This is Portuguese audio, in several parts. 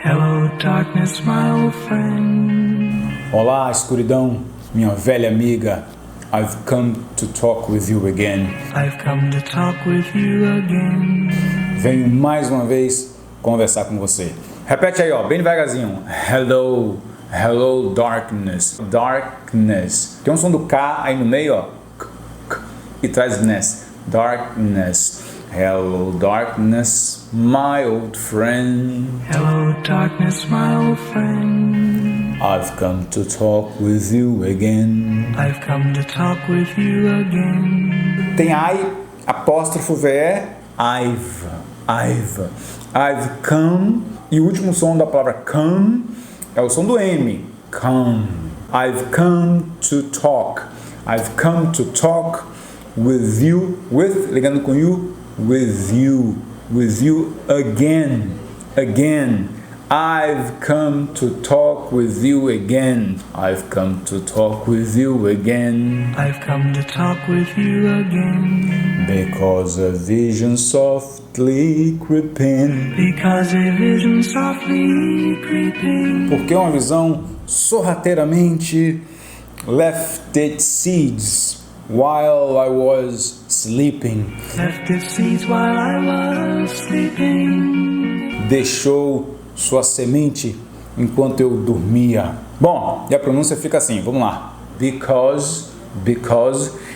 Hello, darkness, my old friend. Olá, escuridão, minha velha amiga. I've come to talk with you again. I've come to talk with you again. Venho mais uma vez conversar com você. Repete aí, ó, bem devagarzinho. Hello, hello, darkness. Darkness. Tem um som do K aí no meio, ó. E traz ness. Darkness. Hello, darkness, my old friend. Hello, darkness, my old friend. I've come to talk with you again. I've come to talk with you again. Tem I, apóstrofo VE, I've come, e o último som da palavra come é o som do M, come. I've come to talk. I've come to talk with you, ligando com you, with you again. I've come to talk with you again. I've come to talk with you again. I've come to talk with you again. Because a vision softly creeping. Because a vision softly creeping. Porque uma visão sorrateiramente left its seeds while I was sleeping. Left its seeds while I was sleeping. Deixou sua semente enquanto eu dormia. Bom, e a pronúncia fica assim, vamos lá. Because,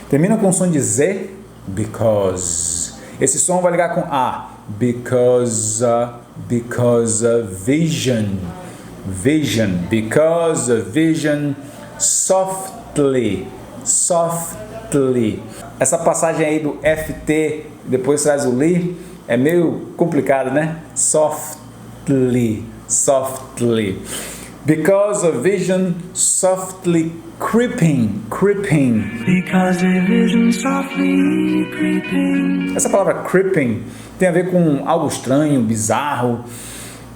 termina com o som de Z, because. Esse som vai ligar com A. Because a vision, because a vision softly. Essa passagem aí do FT, depois traz o li, é meio complicado, né? Softly. Because a vision softly creeping. Because a vision softly creeping. Essa palavra creeping tem a ver com algo estranho, bizarro,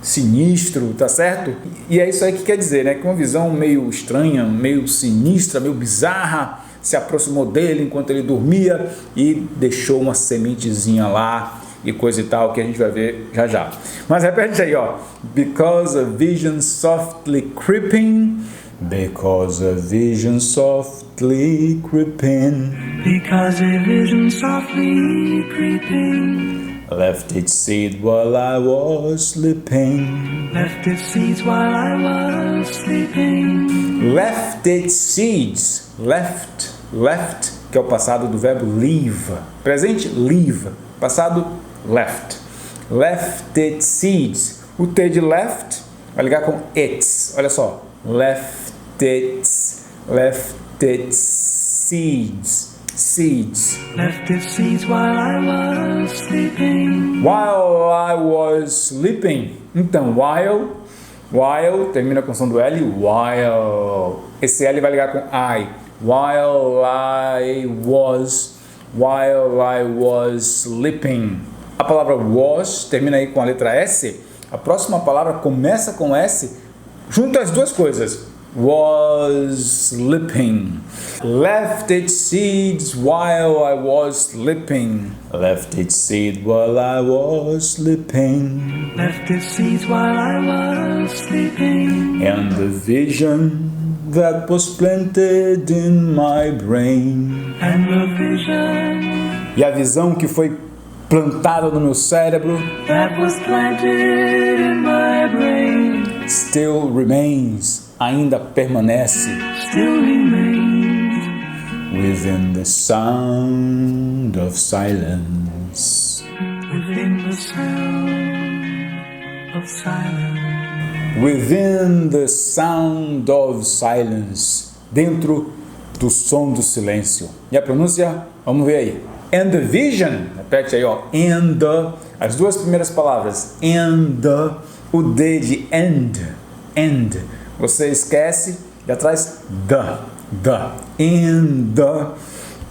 sinistro, tá certo? E é isso aí que quer dizer, né? Que uma visão meio estranha, meio sinistra, meio bizarra se aproximou dele enquanto ele dormia e deixou uma sementezinha lá e coisa e tal, que a gente vai ver já. Mas repete aí, ó. Because a vision softly creeping. Because a vision softly creeping. Because a vision softly creeping. Left its seed while I was sleeping. Left its seeds while I was sleeping. Left its seeds. Left, que é o passado do verbo leave. Presente, leave. Passado, left. Left its seeds. O T de left vai ligar com its. Olha só. Left its seeds. Left its seeds while I was sleeping. While I was sleeping. Então, while termina com o som do L. While. Esse L vai ligar com I. While I was sleeping. A palavra was termina aí com a letra S. A próxima palavra começa com S. Junta as duas coisas. Was sleeping. Left its seeds while I was sleeping. Left its seed while I was sleeping. Left its seeds while I was sleeping. And the vision that was planted in my brain. And the vision. E a visão que foi plantada no meu cérebro. That was planted in my brain. Still remains. Ainda permanece. Still remains. Within the sound of silence. Within the sound of silence. Within the sound of silence. Dentro do som do silêncio. E a pronúncia? Vamos ver aí. And the vision. Repete aí, ó. And the. As duas primeiras palavras. And the. O D de end. End. Você esquece e atrás the.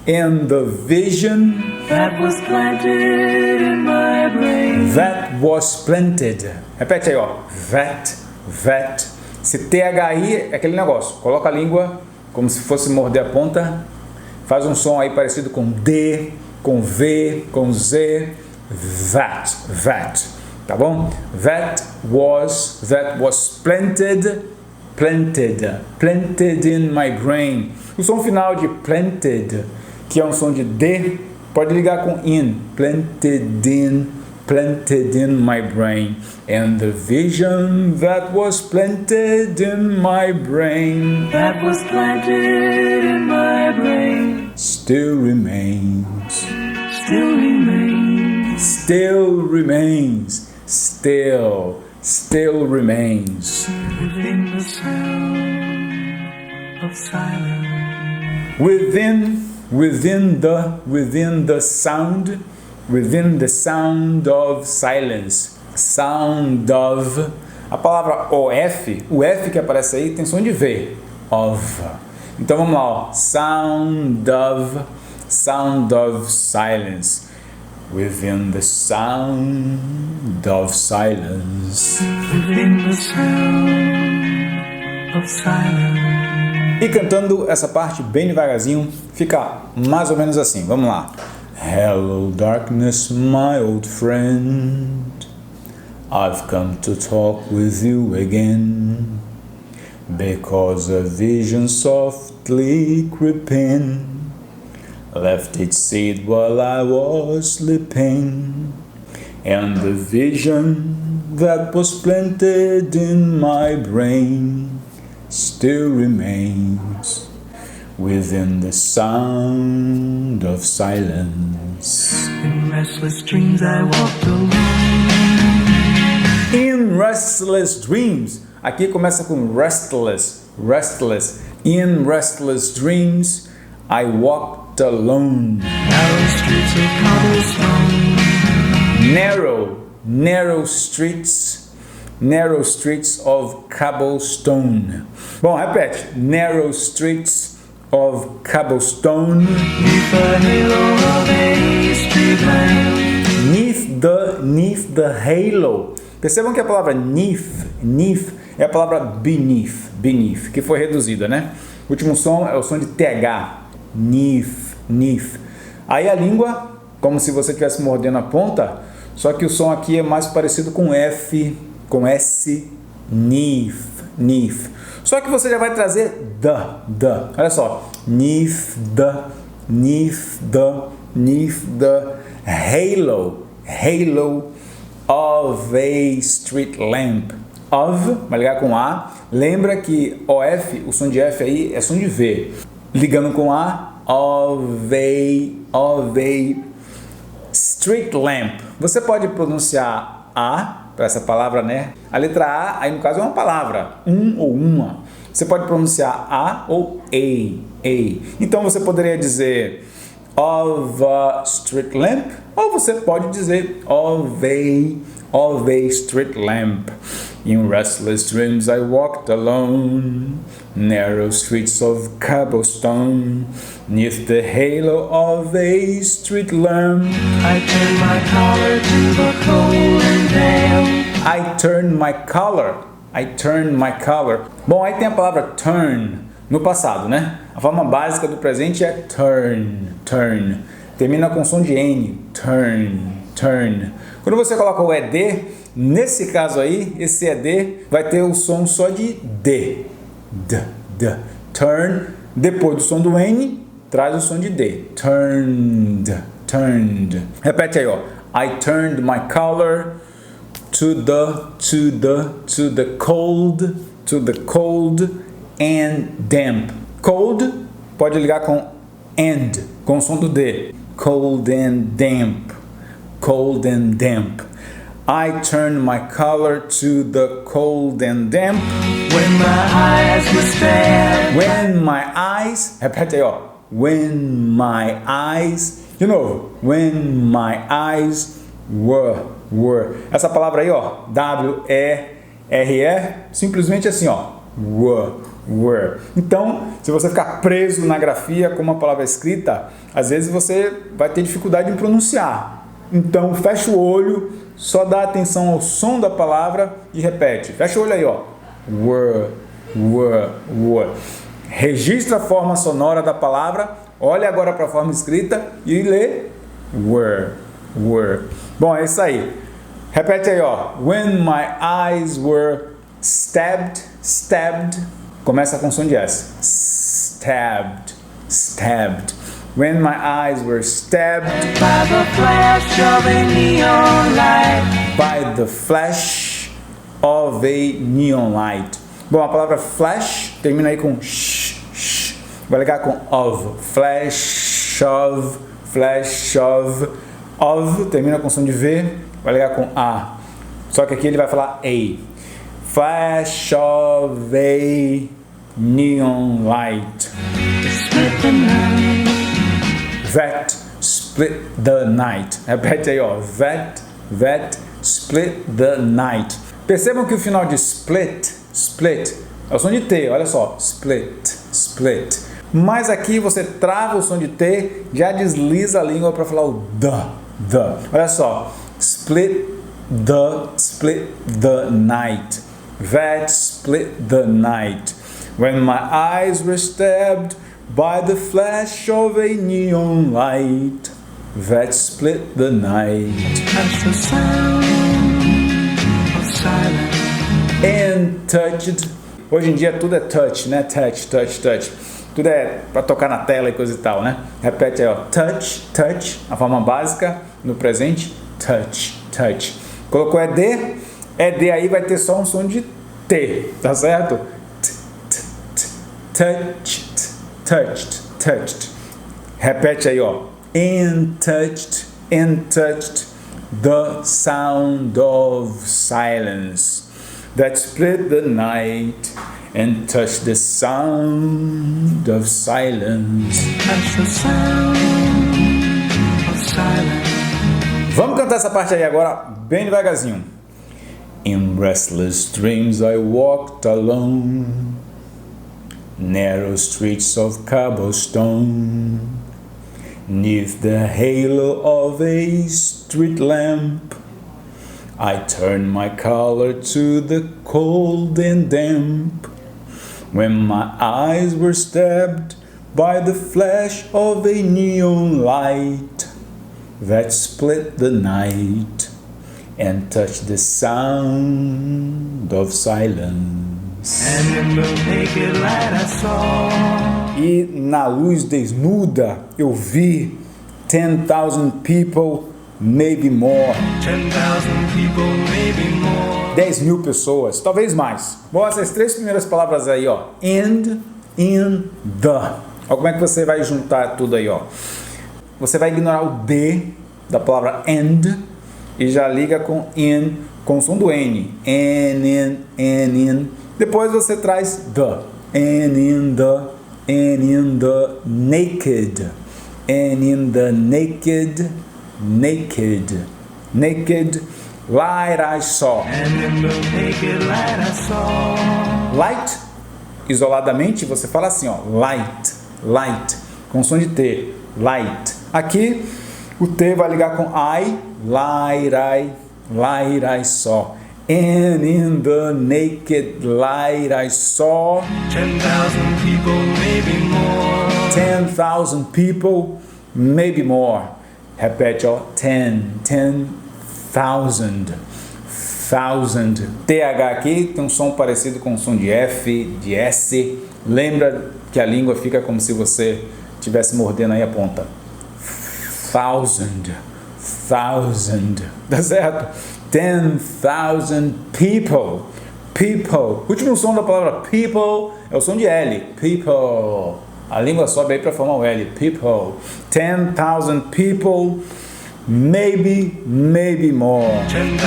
And the vision that was planted in my brain. That was planted. Repete aí, ó. That. Se THI é aquele negócio. Coloca a língua como se fosse morder a ponta. Faz um som aí parecido com D, com V, com Z. That. tá bom? That was planted in my brain. O som final de planted, que é um som de D, pode ligar com in, planted in my brain. And the vision that was planted in my brain, that was planted in my brain, still remains, still remains, still remains, still remains. within the sound of silence, within the sound of silence. Sound of, a palavra OF, o F que aparece aí tem som de V, of. Então vamos lá, ó. Sound of silence. Within the sound of silence. within the sound of silence. E cantando essa parte bem devagarzinho, fica mais ou menos assim. Vamos lá. Hello darkness, my old friend. I've come to talk with you again, because a vision softly creeping left its seed while I was sleeping, and the vision that was planted in my brain still remains within the sound of silence. In restless dreams I walked alone. In restless dreams. Aqui começa com restless. In restless dreams I walked alone. Narrow streets of cobblestone. Narrow streets of cobblestone. Bom, repete. Narrow streets of cobblestone. Neath the halo of a street lamp. Neath the halo. Percebam que a palavra neath é a palavra beneath, que foi reduzida, né? O último som é o som de TH. Neath. Aí a língua, como se você estivesse mordendo a ponta, só que o som aqui é mais parecido com F, com S, neath. Só que você já vai trazer the. Olha só. Neath the halo of a street lamp. Of, vai ligar com A. Lembra que OF, o som de F aí é som de V. Ligando com A, of a street lamp. Você pode pronunciar A, para essa palavra, né? A letra A, aí no caso é uma palavra, ou uma. Você pode pronunciar A ou A. Então você poderia dizer of a street lamp, ou você pode dizer of a street lamp. In restless dreams I walked alone, narrow streets of cobblestone, neath the halo of a street lamp. I turned my collar to the cold and damp. I turned my collar. Bom, aí tem a palavra turn no passado, né? A forma básica do presente é turn. Termina com som de N, turn. Quando você coloca o ED, nesse caso aí, esse ED vai ter o som só de D. Turn, depois do som do N, traz o som de D. Turned. Repete aí, ó. I turned my collar to the cold and damp. Cold pode ligar com and, com o som do D. Cold and damp. I turned my collar to the cold and damp. When my eyes were stabbed. When my eyes, repete aí, ó. When my eyes, de novo. When my eyes were. Essa palavra aí, ó, W-E-R-E, simplesmente assim, ó. Were. Então, se você ficar preso na grafia com uma palavra escrita, às vezes você vai ter dificuldade em pronunciar. Então, fecha o olho, só dá atenção ao som da palavra e repete. Fecha o olho aí, ó. Were. Registra a forma sonora da palavra, olha agora para a forma escrita e lê were. Bom, é isso aí. Repete aí, ó. When my eyes were stabbed. Começa com som de S. Stabbed. When my eyes were stabbed by the flash of a neon light. By the flash of a neon light. Bom, a palavra flash termina aí com sh. Vai ligar com of. Flash of. Termina com som de V. Vai ligar com A. Só que aqui ele vai falar A. Flash of a neon light. That split the night. Repete aí, ó. That split the night. Percebam que o final de split é o som de T, olha só. Split. Mas aqui você trava o som de T, já desliza a língua para falar o the. Olha só. Split the night. That split the night. When my eyes were stabbed by the flash of a neon light that split the night. That's the sound of silence. And touched. Hoje em dia tudo é touch, né? Touch. Tudo é para tocar na tela e coisa e tal, né? Repete aí, ó. Touch, a forma básica no presente. Touch. Colocou ED aí vai ter só um som de T, tá certo? Touched. Repete aí, ó. And touched the sound of silence that split the night and touched the sound of silence. That's the sound of silence. Vamos cantar essa parte aí agora bem devagarzinho. In restless dreams I walked alone, narrow streets of cobblestone, 'neath the halo of a street lamp. I turned my collar to the cold and damp, when my eyes were stabbed by the flash of a neon light that split the night and touched the sound of silence. And in the naked light I saw. E na luz desnuda eu vi 10,000 people, maybe more. 10,000 people, maybe more. 10.000 pessoas, talvez mais. Bom, essas três primeiras palavras aí, ó. And, in, the. Olha como é que você vai juntar tudo aí, ó. Você vai ignorar o D da palavra and e já liga com in, com o som do N. And in. Depois você traz the. And in the naked. And in the naked. Light I saw. And in the naked light I saw. Light, isoladamente, você fala assim, ó. Light. Com som de T. Light. Aqui, o T vai ligar com I. Light I saw. And in the naked light I saw 10,000 people, maybe more. 10,000 people, maybe more. Repete, ó. 10,000. TH aqui tem um som parecido com o som de F, de S. Lembra que a língua fica como se você estivesse mordendo aí a ponta. Thousand. Tá certo? 10,000 people. O último som da palavra people é o som de L. People. A língua sobe aí para formar o L. People. 10,000 people. Maybe more. 10,000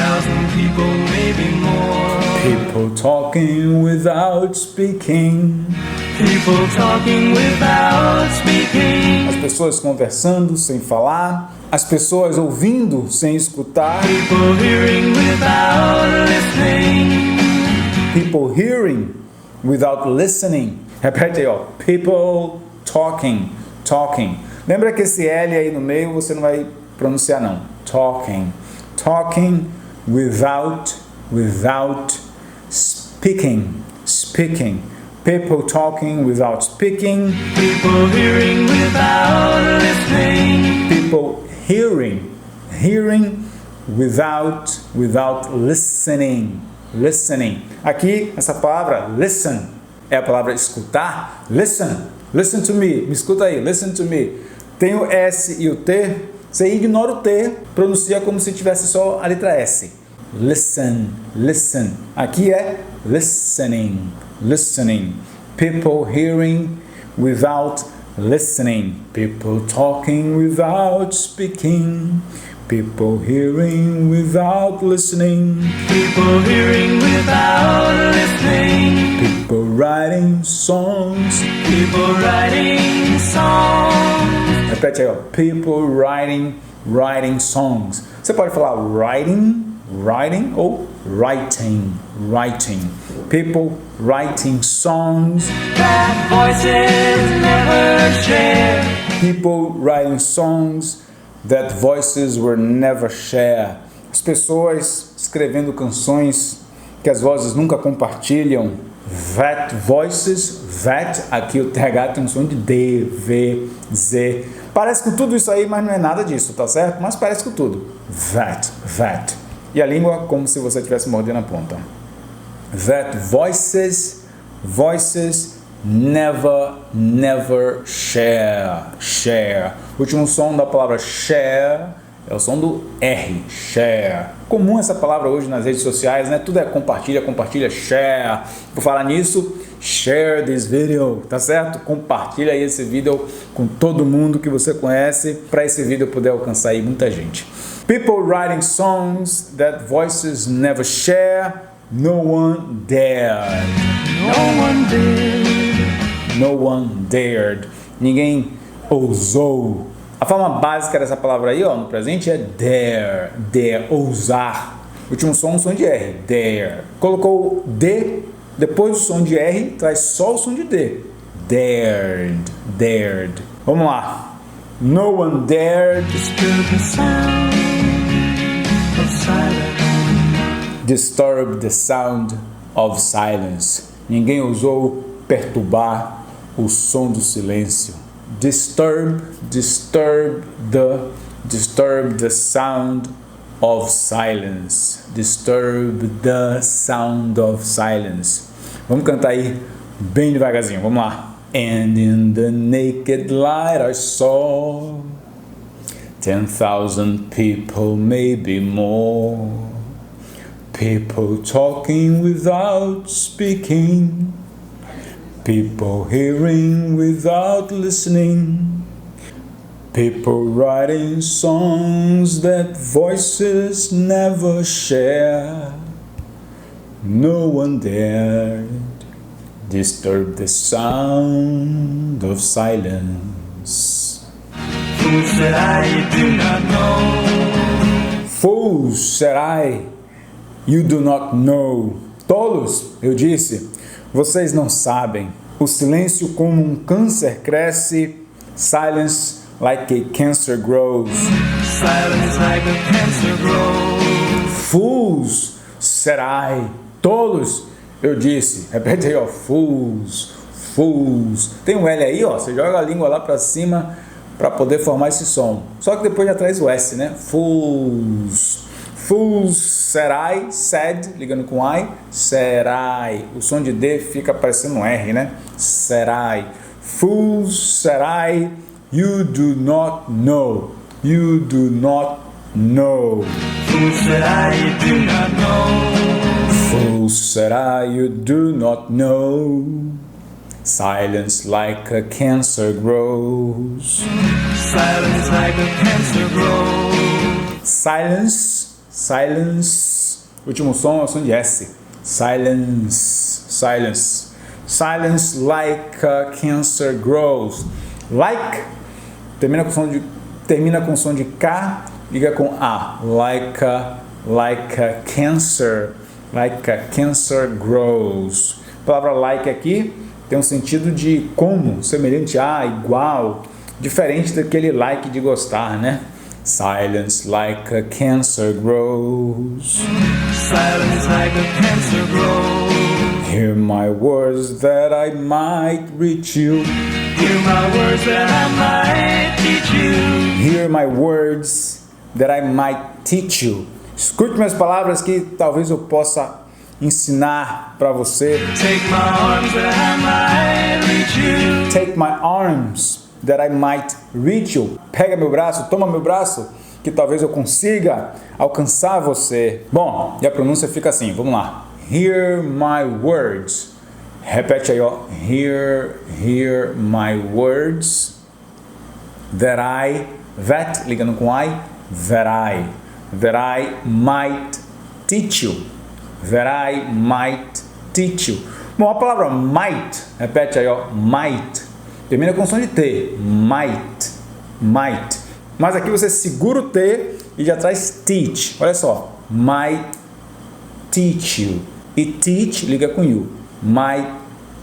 people, maybe more. People talking without speaking. People talking without speaking. As pessoas conversando sem falar. As pessoas ouvindo sem escutar. People hearing without listening. People hearing without listening. Repete aí, ó. People talking. Lembra que esse L aí no meio você não vai pronunciar não. Talking without speaking. People talking without speaking. People hearing without listening. People hearing without without listening. Listening. Aqui, essa palavra listen é a palavra escutar. Listen. Listen to me. Me escuta aí. Listen to me. Tem o S e o T. Você ignora o T, pronuncia como se tivesse só a letra S. Listen. Listen. Aqui é listening. Listening. People hearing without listening. People talking without speaking. People hearing without listening. People hearing without listening. People writing songs. People writing songs. Repete aí, ó. People writing songs. Você pode falar writing ou writing. People writing songs. That voices never share. People writing songs that voices were never share. As pessoas escrevendo canções que as vozes nunca compartilham. That voices, that, aqui o TH tem um som de D, V, Z. Parece com tudo isso aí, mas não é nada disso, tá certo? Mas parece com tudo. That. E a língua como se você estivesse mordendo a ponta. That voices never share. O último som da palavra share é o som do R, share. Comum essa palavra hoje nas redes sociais, né? Tudo é compartilha, share. Por falar nisso, share this video, tá certo? Compartilha aí esse vídeo com todo mundo que você conhece, para esse vídeo poder alcançar aí muita gente. People writing songs that voices never share. No one dared. No one dared. Ninguém ousou. A forma básica dessa palavra aí, ó, no presente é dare, ousar. O último som de R, dare. Colocou D, depois do som de R, traz só o som de D. Dared. Vamos lá. No one dared disturb the sound of silence. Ninguém ousou perturbar o som do silêncio. Disturb the sound of silence. Disturb the sound of silence. Vamos cantar aí bem devagarzinho. Vamos lá. And in the naked light I saw 10,000 people, maybe more. People talking without speaking. People hearing without listening. People writing songs that voices never share. No one dared disturb the sound of silence. Fools said I do not know. Fools, said I, you do not know. Tolos, eu disse, vocês não sabem. O silêncio como um câncer cresce. Silence like a cancer grows. Silence like a cancer grows. Fools, said I. Tolos, eu disse. Repete aí, ó. Fools. Tem um L aí, ó. Você joga a língua lá pra cima para poder formar esse som. Só que depois já traz o S, né? Fools, said I, said, ligando com I, said I. O som de D fica parecendo um R, né? Said I. Fools, said I, you do not know. You do not know. Fools said I do not know. Fools, said I, you do not know. Silence like a cancer grows. Silence like a cancer grows. Silence. Último som é o som de S. Silence like a cancer grows. Like termina com som de K, liga com A. Like a cancer grows. A palavra like aqui tem um sentido de como, semelhante a, igual, diferente daquele like de gostar, né? Silence like a cancer grows. Silence like a cancer grows. Hear my words that I might reach you. Hear my words that I might teach you. Hear my words that I might teach you. Escute minhas palavras que talvez eu possa ensinar para você. Take my arms that I might reach you. Take my arms that I might reach you. Pega meu braço, toma meu braço, que talvez eu consiga alcançar você. Bom, e a pronúncia fica assim, vamos lá. Hear my words. Repete aí, ó. Hear my words. That, ligando com that I might teach you. That I might teach you. Bom, a palavra might, repete aí, ó. Might. Termina com som de T. Might. Mas aqui você segura o T e já traz teach. Olha só. Might teach you. E teach liga com you. Might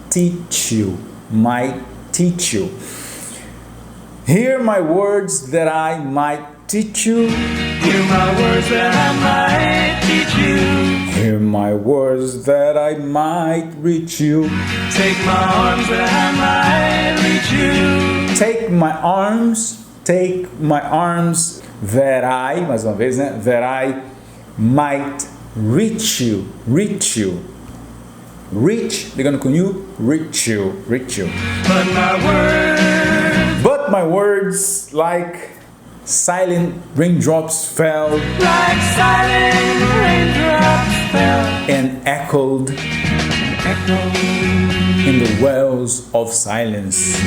teach you. Might teach you. Hear my words that I might teach you. Hear my words that I might teach you. Hear my words that I might reach you. Take my arms that I might reach you. Take my arms that I, mais uma vez, né? That I might reach you. Reach, ligando com you, reach you. But my words, like silent raindrops fell. Like silent raindrops fell. And echoed in the wells of silence.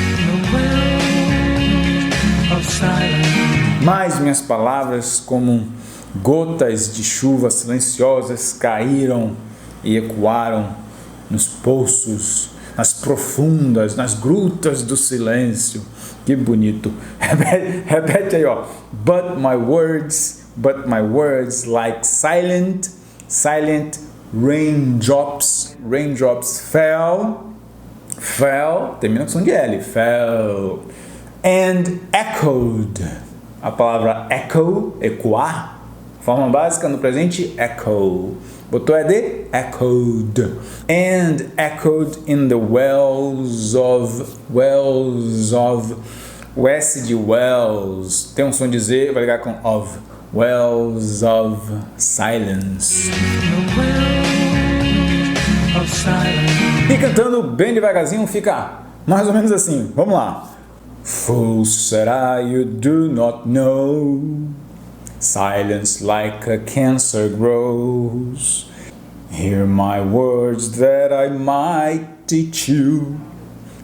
Mas minhas palavras, como gotas de chuva silenciosas, caíram e ecoaram nos poços, nas profundas, nas grutas do silêncio. Que bonito. Repete aí, ó. But my words, like silent raindrops fell, termina com som de L, fell, and echoed. A palavra echo, ecoar, forma básica no presente, echo. Botou ED? Echoed. And echoed in the wells of. O S de wells tem um som de Z, vai ligar com of. Wells of silence. E cantando bem devagarzinho fica mais ou menos assim. Vamos lá. Fool said you do not know. Silence like a cancer grows. Hear my words that I might teach you.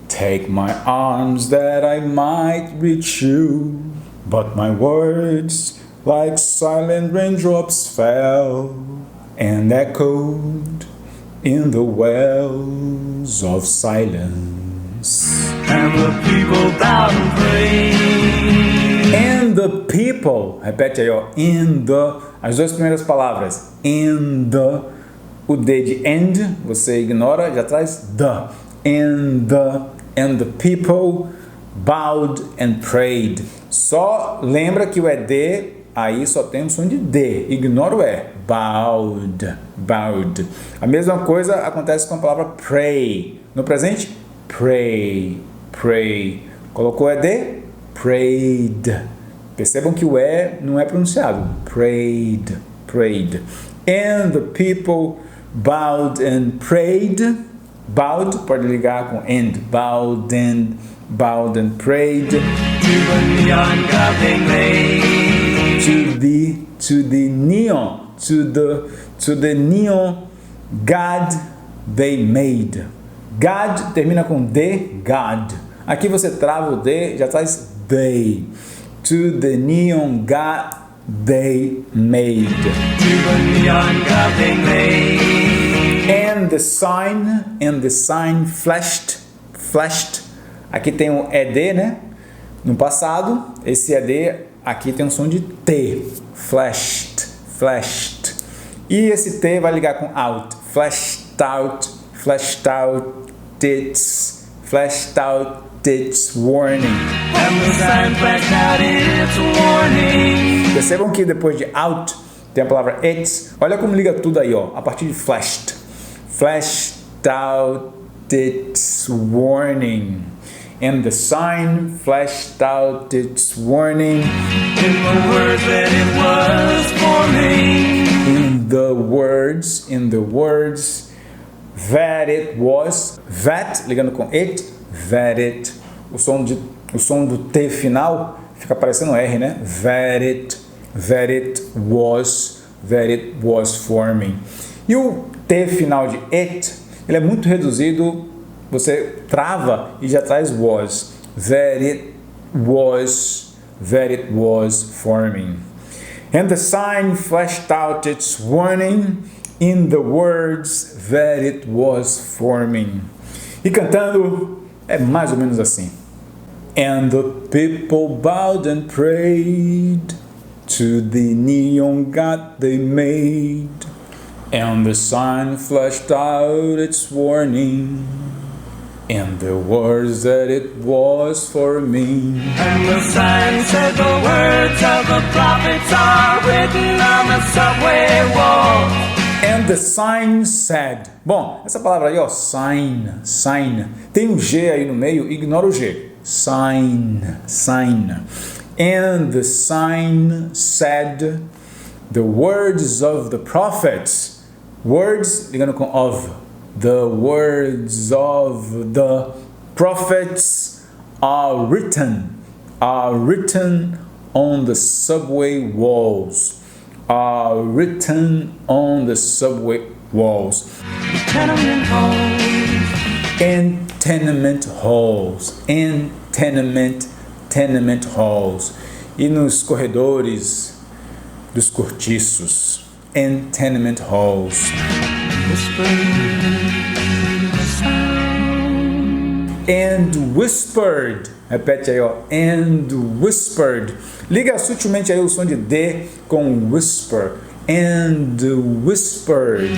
Take my arms that I might reach you. But my words, like silent raindrops, fell and echoed in the wells of silence. And the people bowed and prayed. And the people, repete aí, ó, as duas primeiras palavras, o D de and, você ignora, já traz the, and the people bowed and prayed. Só lembra que o ED aí só tem um som de D, ignora o E, bowed. A mesma coisa acontece com a palavra pray. No presente, pray. Colocou ED, prayed. Percebam que o E não é pronunciado. Prayed. And the people bowed and prayed. Bowed pode ligar com and. Bowed and prayed. To the neon god they made. To the neon god they made. God termina com D, God. Aqui você trava o D, já traz they. To the neon god they made. To the neon god they made. And the sign flashed. Aqui tem um ED, né? No passado, esse ED aqui tem um som de T. Flashed. E esse T vai ligar com out. Flashed out its warning. And the sign flashed out its warning. Percebam que depois de out tem a palavra its. Olha como liga tudo aí, ó, a partir de flashed. Flashed out its warning. And the sign flashed out its warning. In the words that it was forming. in the words, that it was, that, ligando com it, that it, o som do T final fica parecendo R, né? That it was forming. E o T final de it, ele é muito reduzido, você trava e já traz was. That it was forming. And the sign flashed out its warning in the words that it was forming. E cantando é mais ou menos assim. And the people bowed and prayed to the neon god they made. And the sign flashed out its warning in the words that it was forming. And the sign said the words of the prophets are written on the subway walls. And the sign said. Bom, essa palavra aí, ó, sign. Tem um G aí no meio, ignora o G. Sign. And the sign said the words of the prophets. Words, ligando com of. The words of the prophets are written on the subway walls. Tenement halls. E nos corredores dos cortiços. And tenement halls. And whispered. Repete aí, ó. And whispered. Liga sutilmente aí o som de D com whisper. And whispered.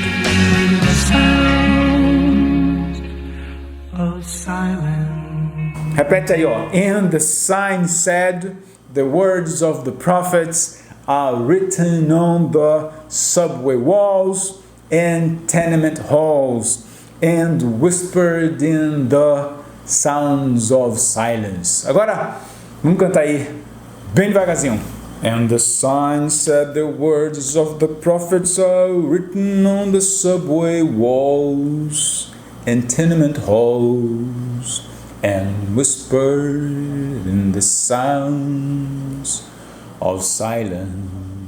of silence. Repete aí, ó. And the sign said, the words of the prophets are written on the subway walls and tenement halls and whispered in the sounds of silence. Agora, vamos cantar aí bem devagarzinho. And the sign said, the words of the prophets are written on the subway walls and tenement halls and whispered in the sounds of silence.